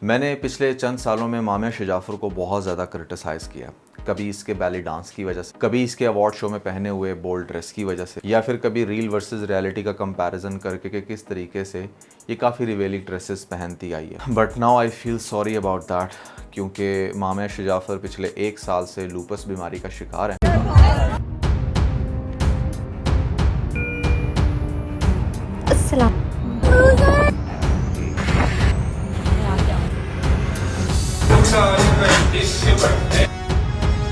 मैंने पिछले चंद सालों में मामिया शजाफर को बहुत ज़्यादा क्रिटिसाइज़ किया। कभी इसके बैली डांस की वजह से, कभी इसके अवार्ड शो में पहने हुए बोल्ड ड्रेस की वजह से, या फिर कभी रील वर्सेस रियलिटी का कंपैरिजन करके कि किस तरीके से ये काफ़ी रिवेलिंग ड्रेसेस पहनती आई है। But now I feel sorry about that, क्योंकि मामिया शजाफर पिछले 1 साल से लूपस बीमारी का शिकार है।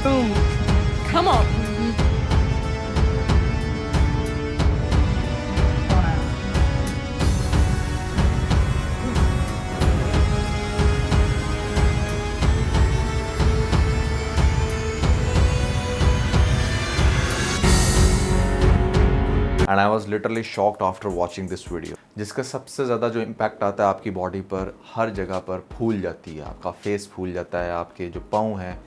Boom. Come on. And I was literally shocked after watching this video, जिसका सबसे ज़्यादा जो इम्पैक्ट आता है आपकी बॉडी पर, हर जगह पर फूल जाती है, आपका फेस फूल जाता है, आपके जो पाँव हैं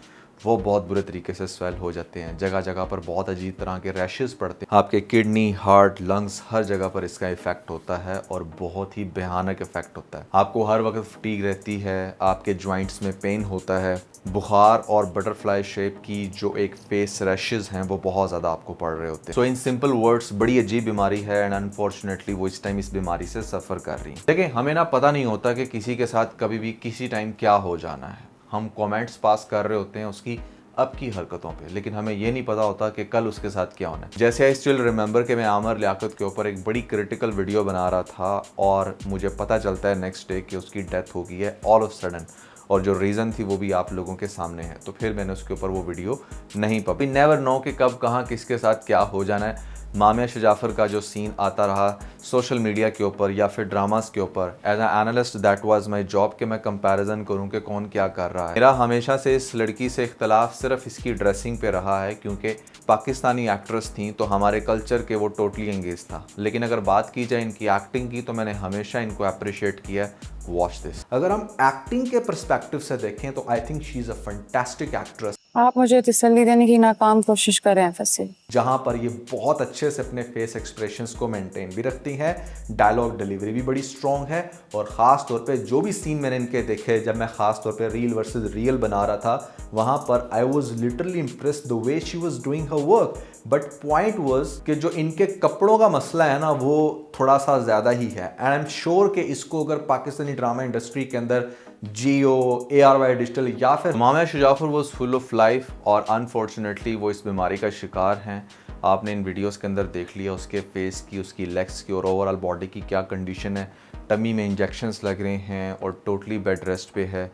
वो बहुत बुरे तरीके से स्वेल हो जाते हैं, जगह जगह पर बहुत अजीब तरह के रैशेस पड़ते हैं, आपके किडनी, हार्ट, लंग्स, हर जगह पर इसका इफेक्ट होता है और बहुत ही भयानक इफेक्ट होता है। आपको हर वक्त फटीग रहती है, आपके जॉइंट्स में पेन होता है, बुखार और बटरफ्लाई शेप की जो एक फेस रैशेस हैं वो बहुत ज़्यादा आपको पड़ रहे होते हैं। सो इन सिंपल वर्ड्स, बड़ी अजीब बीमारी है एंड अनफॉर्चुनेटली वो इस टाइम इस बीमारी से सफ़र कर रही है। देखिए, हमें ना पता नहीं होता कि किसी के साथ कभी भी किसी टाइम क्या हो जाना है। हम कमेंट्स पास कर रहे होते हैं उसकी अब की हरकतों पे, लेकिन हमें ये नहीं पता होता कि कल उसके साथ क्या होना है। जैसे आई स्टिल रिमेंबर कि मैं आमिर लियाकत के ऊपर एक बड़ी क्रिटिकल वीडियो बना रहा था और मुझे पता चलता है नेक्स्ट डे कि उसकी डेथ हो गई है ऑल ऑफ सडन, और जो रीज़न थी वो भी आप लोगों के सामने है। तो फिर मैंने उसके ऊपर वो वीडियो नहीं पबी। नेवर नो कि कब कहाँ किसके साथ क्या हो जाना है। मामिया शजाफर का जो सीन आता रहा सोशल मीडिया के ऊपर या फिर ड्रामास के ऊपर, as an analyst that was my job कि मैं कंपैरिजन करूं कि कौन क्या कर रहा है। मेरा हमेशा से इस लड़की से इख्तलाफ सिर्फ इसकी ड्रेसिंग पे रहा है, क्योंकि पाकिस्तानी एक्ट्रेस थी तो हमारे कल्चर के वो टोटली एंगेज था। लेकिन अगर बात की जाए इनकी एक्टिंग की तो मैंने हमेशा इनको अप्रिशिएट किया। Watch this. अगर हम एक्टिंग के पर्सपेक्टिव से देखें तो I think she is a fantastic actress. आप मुझे तसल्ली देने की नाकाम कोशिश कर रहे हैं फैसल। जहां पर ये बहुत अच्छे से अपने फेस एक्सप्रेशंस को मेंटेन भी रखती हैं, डायलॉग डिलीवरी भी बड़ी स्ट्रॉन्ग है, और ख़ास तौर पे जो भी सीन मैंने इनके देखे, जब मैं ख़ास तौर पे रील वर्सेस रियल बना रहा था, वहां पर I was literally impressed the way she was doing her work. But point was कि जो इनके कपड़ों का मसला है ना वो थोड़ा सा ज़्यादा ही है, एंड आई एम श्योर कि इसको अगर पाकिस्तानी ड्रामा इंडस्ट्री के अंदर जियो, ARY डिजिटल या फिर Mamiya शजाफर was full of life, और अनफॉर्चुनेटली वो इस बीमारी का शिकार हैं। आपने इन वीडियोस के अंदर देख लिया उसके फेस की, उसकी लेग्स की और ओवरऑल बॉडी की क्या कंडीशन है। टमी में इंजेक्शंस लग रहे हैं और टोटली बेड रेस्ट पे है।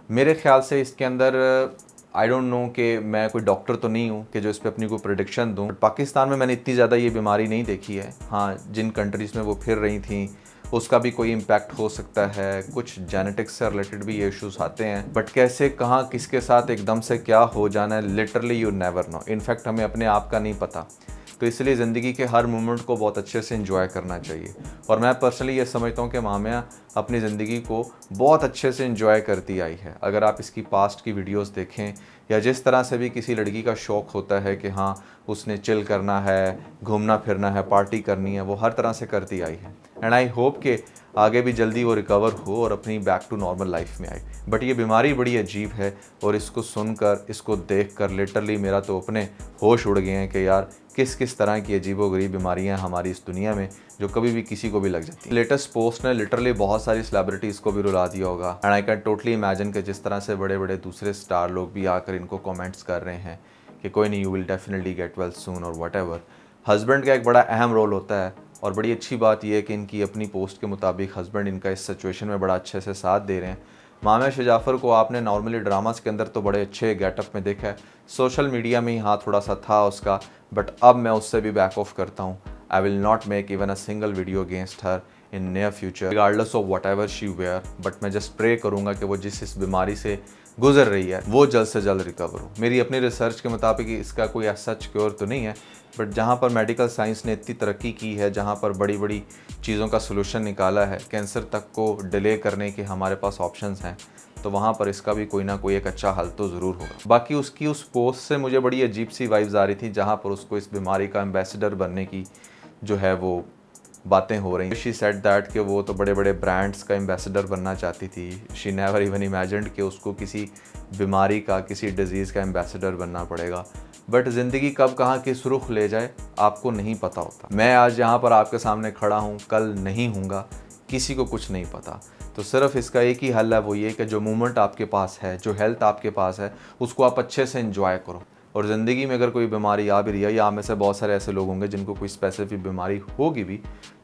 मेरे ख्याल से इसके अंदर आई डोंट नो कि मैं कोई डॉक्टर तो नहीं हूँ कि जो इस पर अपनी कोई प्रेडिक्शन दूँ। पाकिस्तान में मैंने इतनी ज़्यादा ये बीमारी नहीं देखी है। हाँ, जिन कंट्रीज़ में वो फिर रही थी उसका भी कोई इम्पैक्ट हो सकता है, कुछ जेनेटिक्स से रिलेटेड भी ये इश्यूज आते हैं, बट कैसे कहाँ किसके साथ एकदम से क्या हो जाना है, literally you never know. In fact हमें अपने आप का नहीं पता, तो इसलिए ज़िंदगी के हर मोमेंट को बहुत अच्छे से एंजॉय करना चाहिए। और मैं पर्सनली ये समझता हूँ कि मामिया अपनी ज़िंदगी को बहुत अच्छे से एंजॉय करती आई है। अगर आप इसकी पास्ट की वीडियोस देखें, या जिस तरह से भी किसी लड़की का शौक़ होता है कि हाँ उसने चिल करना है, घूमना फिरना है, पार्टी करनी है, वो हर तरह से करती आई है। एंड आई होप कि आगे भी जल्दी वो रिकवर हो और अपनी बैक टू नॉर्मल लाइफ में आए। बट ये बीमारी बड़ी अजीब है, और इसको सुनकर, इसको देखकर लिटरली मेरा तो अपने होश उड़ गए हैं कि यार किस किस तरह की अजीबोगरीब बीमारियां हमारी इस दुनिया में जो कभी भी किसी को भी लग जाती है। लेटेस्ट पोस्ट ने लिटरली बहुत सारी सेलिब्रिटीज़ को भी रुला दिया होगा, and I can totally imagine कि जिस तरह से बड़े बड़े दूसरे स्टार लोग भी आकर इनको कमेंट्स कर रहे हैं कि कोई नहीं, you will definitely get well soon और वट एवर। हस्बैंड का एक बड़ा अहम रोल होता है, और बड़ी अच्छी बात यह है कि इनकी अपनी पोस्ट के मुताबिक हस्बैंड इनका इस सिचुएशन में बड़ा अच्छे से साथ दे रहे हैं। मामिया शजाफर को आपने नॉर्मली ड्रामास के अंदर तो बड़े अच्छे गेटअप में देखा है, सोशल मीडिया में ही हाँ थोड़ा सा था उसका, बट अब मैं उससे भी बैक ऑफ करता हूँ। I will not make even a single video against her in near future regardless of what ever she where. But मैं जस्ट प्रे करूँगा कि वो जिस इस बीमारी से गुजर रही है वो जल्द से जल्द रिकवर हो। मेरी अपनी रिसर्च के मुताबिक इसका कोई सच क्योर तो नहीं है, बट जहाँ पर मेडिकल साइंस ने इतनी तरक्की की है, जहाँ पर बड़ी बड़ी चीज़ों का सलूशन निकाला है, कैंसर तक को डिले करने के हमारे पास ऑप्शंस हैं, तो वहाँ पर इसका भी कोई ना कोई एक अच्छा हल तो ज़रूर होगा। बाकी उसकी उस पोस्ट से मुझे बड़ी अजीब सी वाइब्स आ रही थी, जहाँ पर उसको इस बीमारी का एम्बेसडर बनने की जो है वो बातें हो रही। शी सेड दैट कि वो तो बड़े बड़े ब्रांड्स का एम्बेसडर बनना चाहती थी। शी नेवर इवन इमेजिन्ड कि उसको किसी बीमारी का, किसी डिजीज़ का एम्बेसडर बनना पड़ेगा। बट ज़िंदगी कब कहाँ किस रुख ले जाए आपको नहीं पता होता। मैं आज यहाँ पर आपके सामने खड़ा हूँ, कल नहीं हूँगा, किसी को कुछ नहीं पता। तो सिर्फ इसका एक ही हल है, वो ये कि जो मोमेंट आपके पास है, जो हेल्थ आपके पास है, उसको आप अच्छे से एंजॉय करो। और ज़िंदगी में अगर कोई बीमारी आ भी रही है, या आप में से बहुत सारे ऐसे लोग होंगे जिनको कोई स्पेसिफिक बीमारी होगी भी,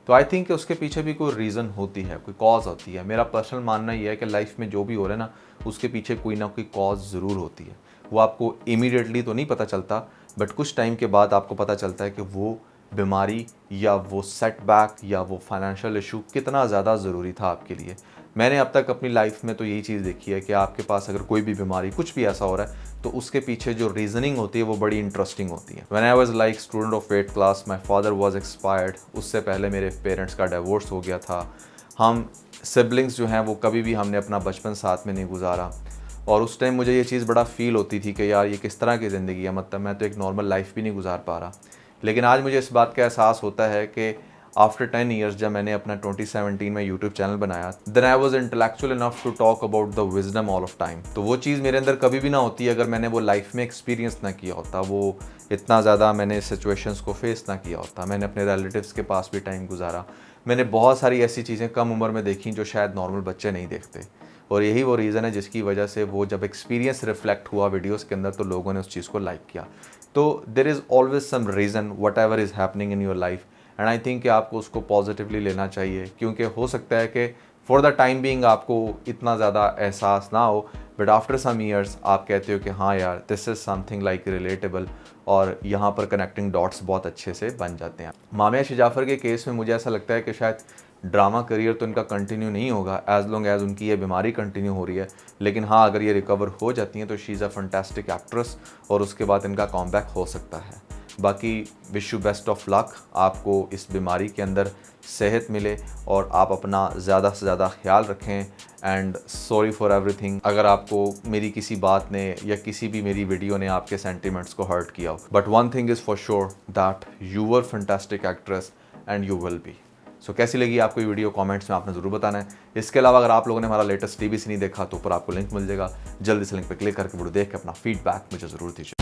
तो आई थिंक कि उसके पीछे भी कोई रीज़न होती है, कोई कॉज होती है। मेरा पर्सनल मानना ये है कि लाइफ में जो भी हो रहा है ना, उसके पीछे कोई ना कोई कॉज ज़रूर होती है। वो आपको इमीडिएटली तो नहीं पता चलता, बट कुछ टाइम के बाद आपको पता चलता है कि वो बीमारी या वो सेटबैक या वो फाइनेंशियल इशू कितना ज़्यादा ज़रूरी था आपके लिए। मैंने अब तक अपनी लाइफ में तो यही चीज़ देखी है कि आपके पास अगर कोई भी बीमारी, कुछ भी ऐसा हो रहा है, तो उसके पीछे जो रीजनिंग होती है वो बड़ी इंटरेस्टिंग होती है। When I was like student of 8th class, my father was expired. उससे पहले मेरे पेरेंट्स का डिवोर्स हो गया था। हम सिबलिंग्स जो हैं वो कभी भी हमने अपना बचपन साथ में नहीं गुजारा। और उस टाइम मुझे ये चीज़ बड़ा फील होती थी कि यार ये किस तरह की ज़िंदगी है, मतलब मैं तो एक नॉर्मल लाइफ भी नहीं गुजार पा रहा। लेकिन आज मुझे इस बात का एहसास होता है कि आफ्टर 10 ईयर्स जब मैंने अपना 2017 में यूट्यूब चैनल बनाया, then I was intellectual enough to talk about the wisdom all of time. तो वो चीज़ मेरे अंदर कभी भी ना होती अगर मैंने वो लाइफ में एक्सपीरियंस ना किया होता, वो इतना ज़्यादा मैंने सिचुएशंस को फेस ना किया होता। मैंने अपने रिलेटिव्स के पास भी टाइम गुजारा। मैंने बहुत सारी ऐसी चीज़ें कम उम्र में देखी जो शायद नॉर्मल बच्चे नहीं देखते। और यही वो रीज़न है जिसकी वजह से वो जब एक्सपीरियंस रिफ्लेक्ट हुआ वीडियोस के अंदर, तो लोगों ने उस चीज़ को लाइक किया। तो there is always some reason whatever is happening in your life, and I think कि आपको उसको पॉजिटिवली लेना चाहिए। क्योंकि हो सकता है कि फॉर द टाइम बीइंग आपको इतना ज़्यादा एहसास ना हो, बट आफ्टर सम ईयर्स आप कहते हो कि हाँ यार, this is something like relatable, और यहाँ पर कनेक्टिंग डॉट्स बहुत अच्छे से बन जाते हैं। मामिया शिजाफर के केस में मुझे ऐसा लगता है कि शायद ड्रामा करियर तो इनका कंटिन्यू नहीं होगा एज लॉन्ग एज उनकी ये बीमारी कंटिन्यू हो रही है। लेकिन हाँ, अगर ये रिकवर हो जाती हैं तो she is a fantastic actress, और उसके बाद इनका कॉमबैक हो सकता है। बाकी wish you best of luck, आपको इस बीमारी के अंदर सेहत मिले और आप अपना ज़्यादा से ज़्यादा ख्याल रखें। एंड सॉरी फॉर एवरीथिंग अगर आपको मेरी किसी बात ने या किसी भी मेरी वीडियो ने आपके सेंटिमेंट्स को हर्ट किया हो। But one thing is for sure that you were fantastic actress and you will be. So कैसी लगी आपको ये वीडियो, कमेंट्स में आपने ज़रूर बताना है। इसके अलावा अगर आप लोगों ने हमारा लेटेस्ट टीवी नहीं देखा तो ऊपर आपको लिंक मिल जाएगा, जल्दी से लिंक पर क्लिक करके वीडियो देख के अपना फीडबैक मुझे ज़रूर दीजिए।